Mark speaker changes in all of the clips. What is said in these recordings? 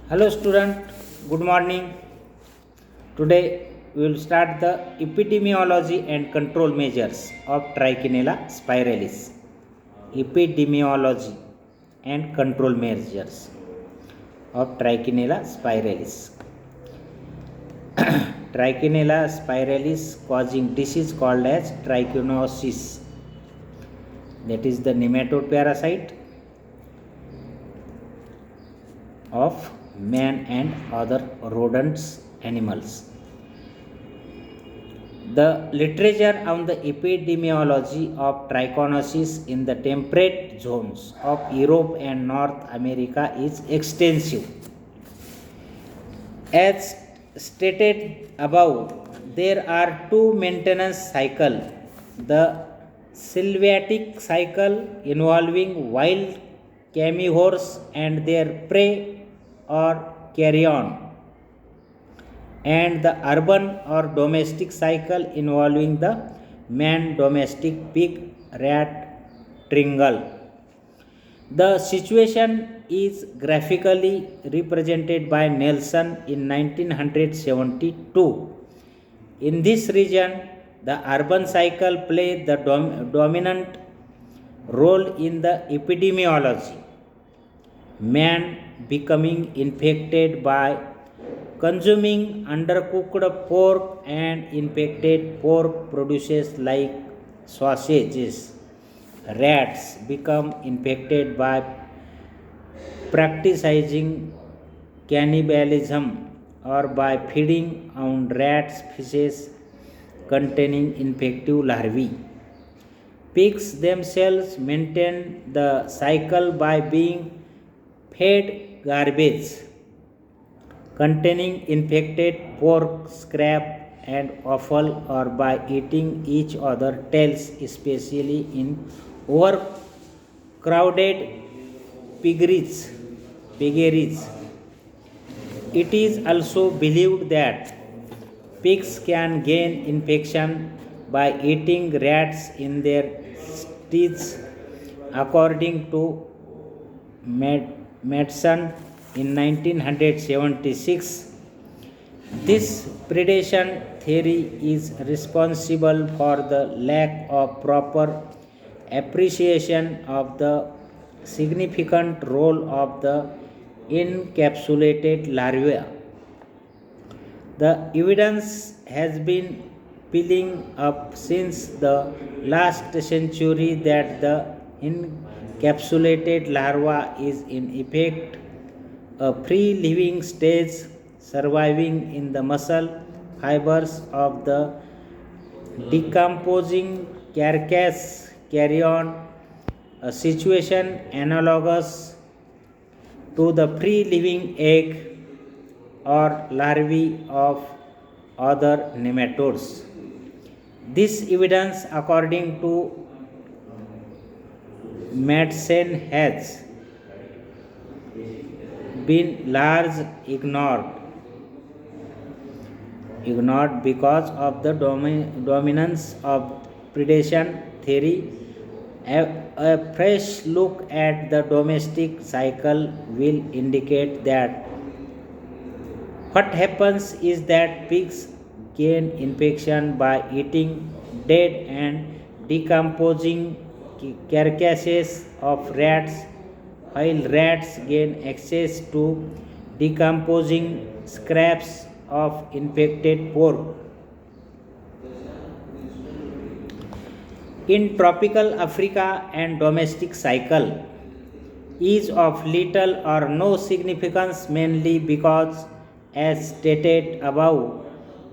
Speaker 1: Hello student, good morning. Today we will start the epidemiology and control measures of Trichinella spiralis. Epidemiology and control measures of Trichinella spiralis. Trichinella spiralis causing disease called as trichinosis. That is the nematode parasite of man and other rodents animals. The literature on the epidemiology of trichinosis in the temperate zones of Europe and North America is extensive. As stated above, there are two maintenance cycles: the sylvatic cycle involving wild carnivores and their prey or carrion, and the urban or domestic cycle involving the man domestic pig rat triangle. The situation is graphically represented by Nelson in 1972. In this region, the urban cycle played the dominant role in the epidemiology. Man becoming infected by consuming undercooked pork, and infected pork produces like sausages. Rats become infected by practicing cannibalism or by feeding on rats feces containing infective larvae. Pigs themselves maintain the cycle by being fed garbage containing infected pork scrap and offal, or by eating each other's tails, especially in overcrowded piggeries. It is also believed that pigs can gain infection by eating rats in their steeds, according to Madsen in 1976. This predation theory is responsible for the lack of proper appreciation of the significant role of the encapsulated larvae. The evidence has been piling up since the last century that the encapsulated larva is in effect a free-living stage surviving in the muscle fibers of the decomposing carcass carrion, a situation analogous to the free-living egg or larvae of other nematodes. This evidence, according to Madsen, has been largely ignored because of the dominance of predation theory. A fresh look at the domestic cycle will indicate that what happens is that pigs gain infection by eating dead and decomposing carcasses of rats, while rats gain access to decomposing scraps of infected pork. In tropical Africa, and domestic cycle is of little or no significance, mainly because, as stated above,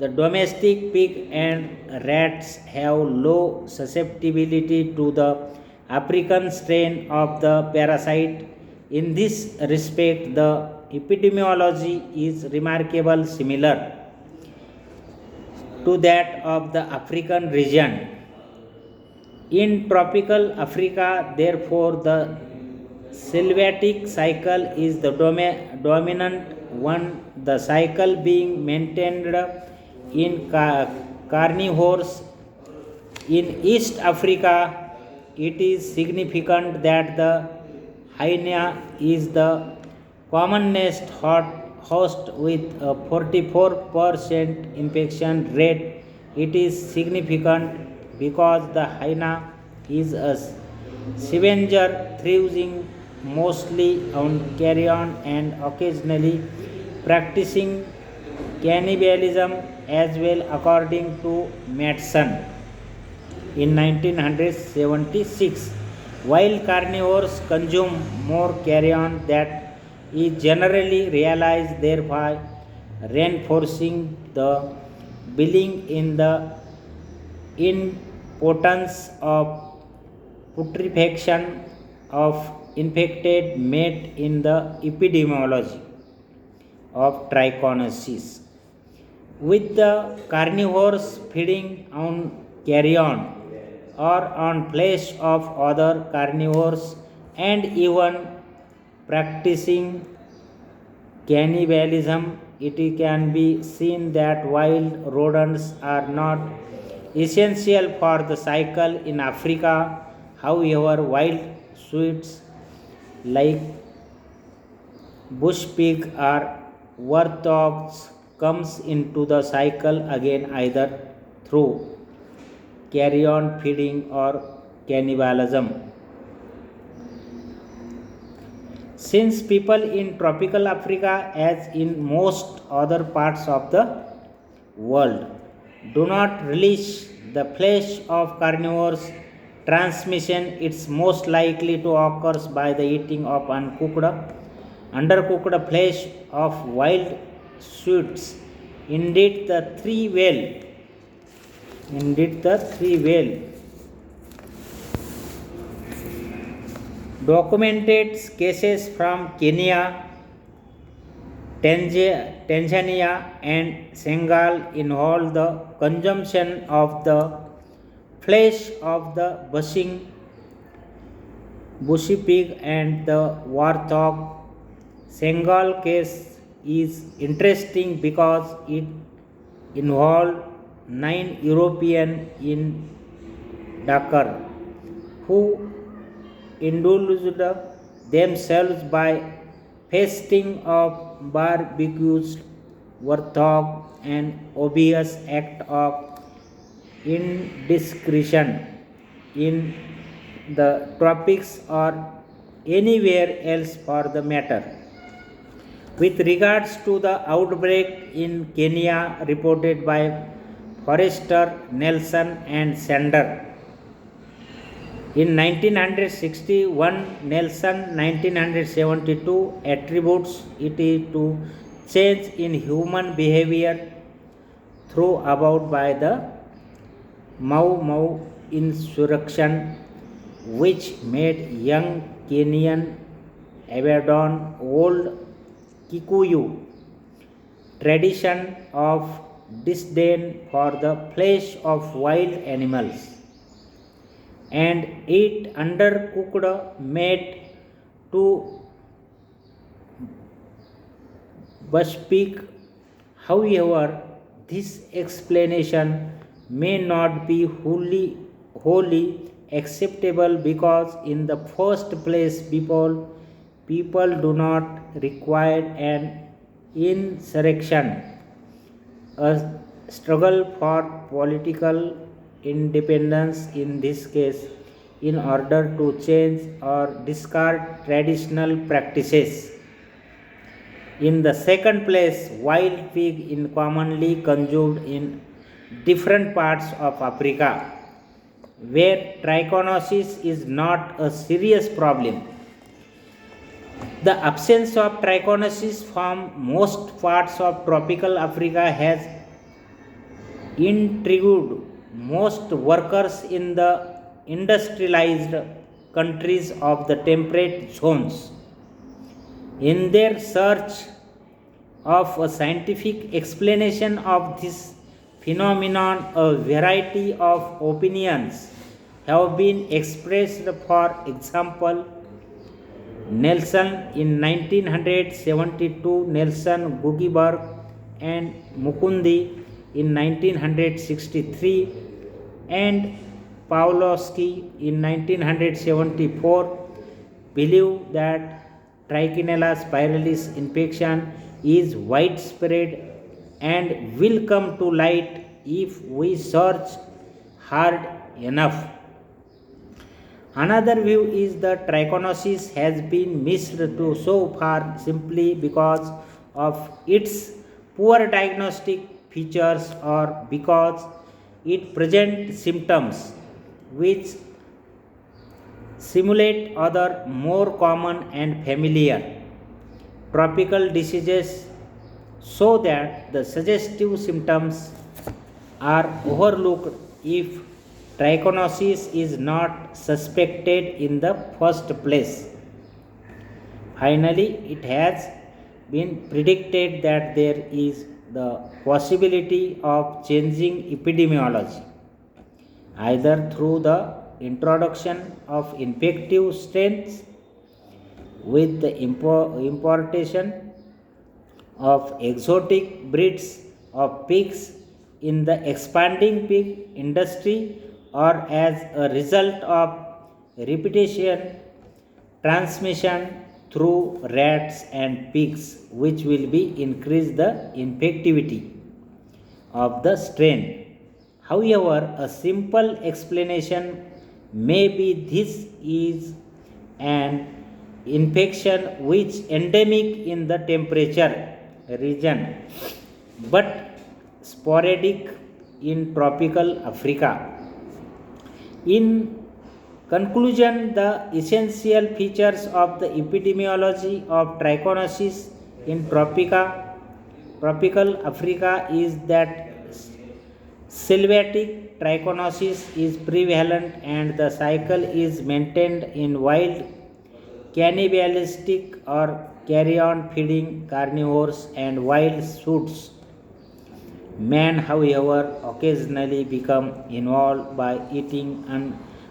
Speaker 1: the domestic pig and rats have low susceptibility to the African strain of the parasite. In this respect, the epidemiology is remarkably similar to that of the African region. In tropical Africa, therefore, the sylvatic cycle is the dominant one, the cycle being maintained in carnivores. In East Africa, it is significant that the hyena is the commonest host with a 44% infection rate. It is significant because the hyena is a scavenger thriving mostly on carrion and occasionally practicing cannibalism as well, according to Madsen in 1976. While carnivores consume more carrion that is generally realized, thereby reinforcing the belief in the importance of putrefaction of infected meat in the epidemiology of trichinosis. With the carnivores feeding on carrion or on flesh of other carnivores and even practicing cannibalism, it can be seen that wild rodents are not essential for the cycle in Africa. However, wild sweets like bush pig or warthogs comes into the cycle again either through carrion feeding or cannibalism. Since people in tropical Africa, as in most other parts of the world, do not relish the flesh of carnivores, transmission is most likely to occur by the eating of undercooked flesh of wild sweets. Indeed, the three well documented cases from Kenya, Tanzania and Senegal involve the consumption of the flesh of the bushy pig and the warthog. Senegal case is interesting because it involved 9 Europeans in Dakar who indulged themselves by feasting of barbecues warthog, an obvious act of indiscretion in the tropics or anywhere else for the matter. With regards to the outbreak in Kenya reported by Forrester, Nelson and Sander in 1961, Nelson 1972 attributes it to change in human behavior through about by the Mau Mau insurrection, which made young Kenyan abandon old Kikuyu tradition of disdain for the flesh of wild animals and eat undercooked meat to bushpig. However, this explanation may not be wholly acceptable because in the first place people do not require an insurrection, a struggle for political independence in this case, in order to change or discard traditional practices. In the second place, wild pig is commonly consumed in different parts of Africa where trichinosis is not a serious problem. The absence of trichinosis from most parts of tropical Africa has intrigued most workers in the industrialized countries of the temperate zones. In their search of a scientific explanation of this phenomenon, a variety of opinions have been expressed. For example, Nelson in 1972, Nelson, Gugiberg and Mukundi in 1963 and Pawlowski in 1974 believe that Trichinella spiralis infection is widespread and will come to light if we search hard enough. Another view is that trichinosis has been missed to so far simply because of its poor diagnostic features or because it presents symptoms which simulate other more common and familiar tropical diseases so that the suggestive symptoms are overlooked if trichinosis is not suspected in the first place. Finally, it has been predicted that there is the possibility of changing epidemiology either through the introduction of infective strains with the importation of exotic breeds of pigs in the expanding pig industry or as a result of repetition transmission through rats and pigs, which will be increase the infectivity of the strain. However, a simple explanation may be this is an infection which endemic in the temperature region but sporadic in tropical Africa. In conclusion, the essential features of the epidemiology of trichinosis in tropical Africa is that sylvatic trichinosis is prevalent and the cycle is maintained in wild cannibalistic or carrion feeding carnivores and wild shoots. Man, however, occasionally become involved by eating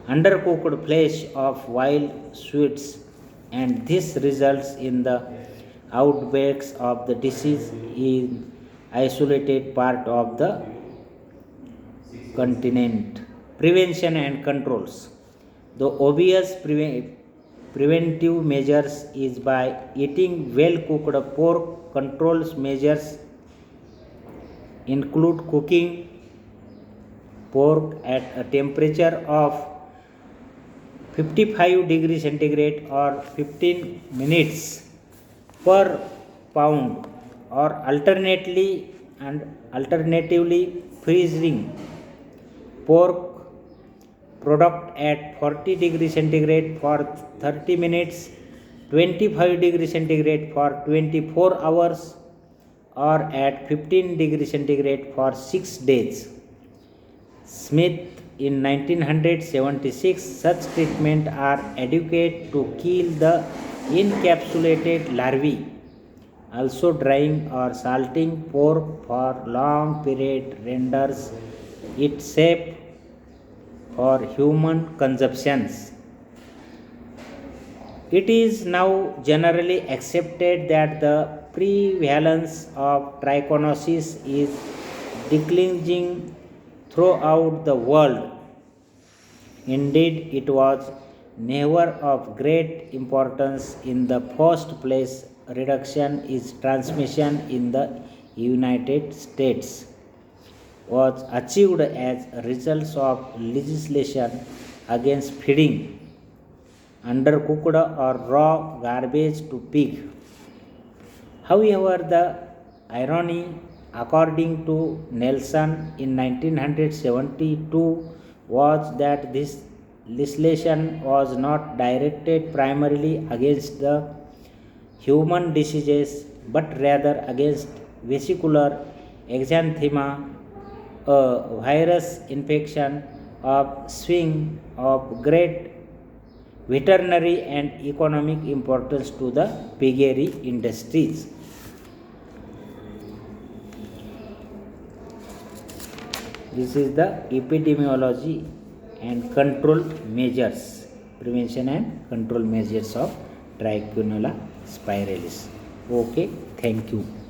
Speaker 1: undercooked flesh of wild sweets, and this results in the outbreaks of the disease in isolated part of the continent. Prevention and controls. The obvious preventive measures is by eating well cooked pork. Controls measures include cooking pork at a temperature of 55 degrees centigrade or 15 minutes per pound or alternatively freezing pork product at 40 degrees centigrade for 30 minutes, 25 degrees centigrade for 24 hours or at 15 degrees centigrade for 6 days. Smith in 1976 such treatment are adequate to kill the encapsulated larvae. Also drying or salting pork for long period renders it safe for human consumptions. It is now generally accepted that the prevalence of trichinosis is declining throughout the world. Indeed, it was never of great importance in the first place. Reduction is transmission in the United States was achieved as a result of legislation against feeding undercooked or raw garbage to pig. However, the irony, according to Nelson in 1972, was that this legislation was not directed primarily against the human diseases but rather against vesicular exanthema, a virus infection of swing of great veterinary and economic importance to the piggery industries. This is the epidemiology and control measures, prevention and control measures of Trichinella spiralis. Okay, thank you.